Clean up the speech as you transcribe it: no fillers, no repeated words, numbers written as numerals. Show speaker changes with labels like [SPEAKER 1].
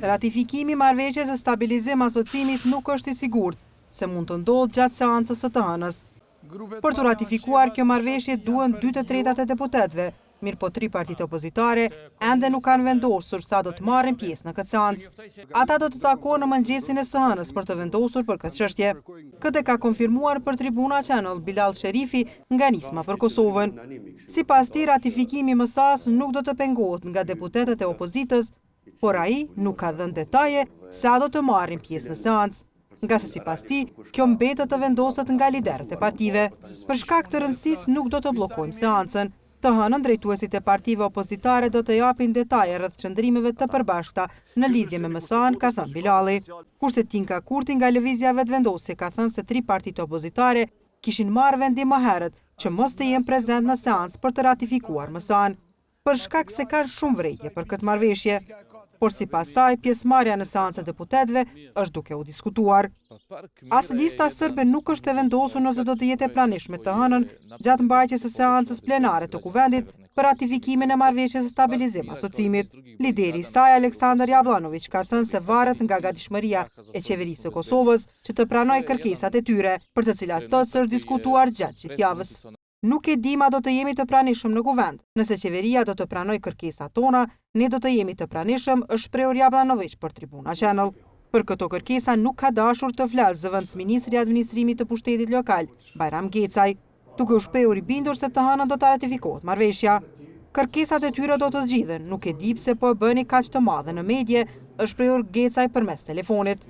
[SPEAKER 1] Ratifikimi i marrëveshjes së stabilizim asociimit nuk është i sigurt se mund të ndodhë gjatë seancës së të hënës. Për të ratifikuar kjo marrëveshje duhen 2/3 e deputetëve, mirë po 3 partitë opozitare ende nuk kanë vendosur sa do të marrin pjesë në këtë seancë. Ata do të takohen në mëngjesin e së hënës për të vendosur për këtë çështje. Këtë ka konfirmuar për Tribuna Channel Bilal Sherifi nga Nisma për Kosovën. Sipas tij, ratifikimi më sas nuk do të pengohet nga deputetët e opozitës, por ai nuk ka dhënë detaje sa do të marrin pjesë në seancë, nga se sipas tij, kjo mbetet të vendoset nga liderët e partive. Për shkak të rëndësisë nuk do të bllokojmë seancën. Të hënën drejtuesit e partive opozitare do të japin detaje rreth qëndrimeve të përbashkëta në lidhje me MSA-n, ka thënë Bilali. Kurse Tinka Kurti nga lëvizja vetëvendosje ka thënë se 3 partitë opozitare kishin marrë vendim më herët që mos të jenë prezent në seancë për të ratifikuar MSA-n, për shkak se kanë shumë vërejtje për këtë marrëveshje. Por sipas saj, pjesëmarrja në seancën e deputetëve është duke u diskutuar. As lista sërbe nuk është e vendosur nëse do të jetë e pranishme të hënën gjatë mbajtjes së seancës plenare të Kuvendit për ratifikimin e marrëveshjes së stabilizim asociimit. Lideri i saj, Aleksandar Jablanović, ka thënë se varet nga gatishmëria e qeverisë së Kosovës që të pranojë kërkesat e tyre, për të cilat thotë se është diskutuar gjatë gjithë javës. Nuk e di ma do të jemi të pranishëm në Kuvend. Nëse qeveria do të pranoj kërkesat tona, ne do të jemi të pranishëm, është shprehur Jablanović për Tribuna Channel. Për këto kërkesa nuk ka dashur të flasë zëvendësministri i administrimit të pushtetit lokal, Bajram Gecaj, duke u shprehur i bindur se të hënën do të ratifikohet marrëveshja. Kërkesat e tyre do të zgjidhen, nuk e di pse po e bëni kaq të madhe në medje, është shprehur Gecaj përmes telefonit.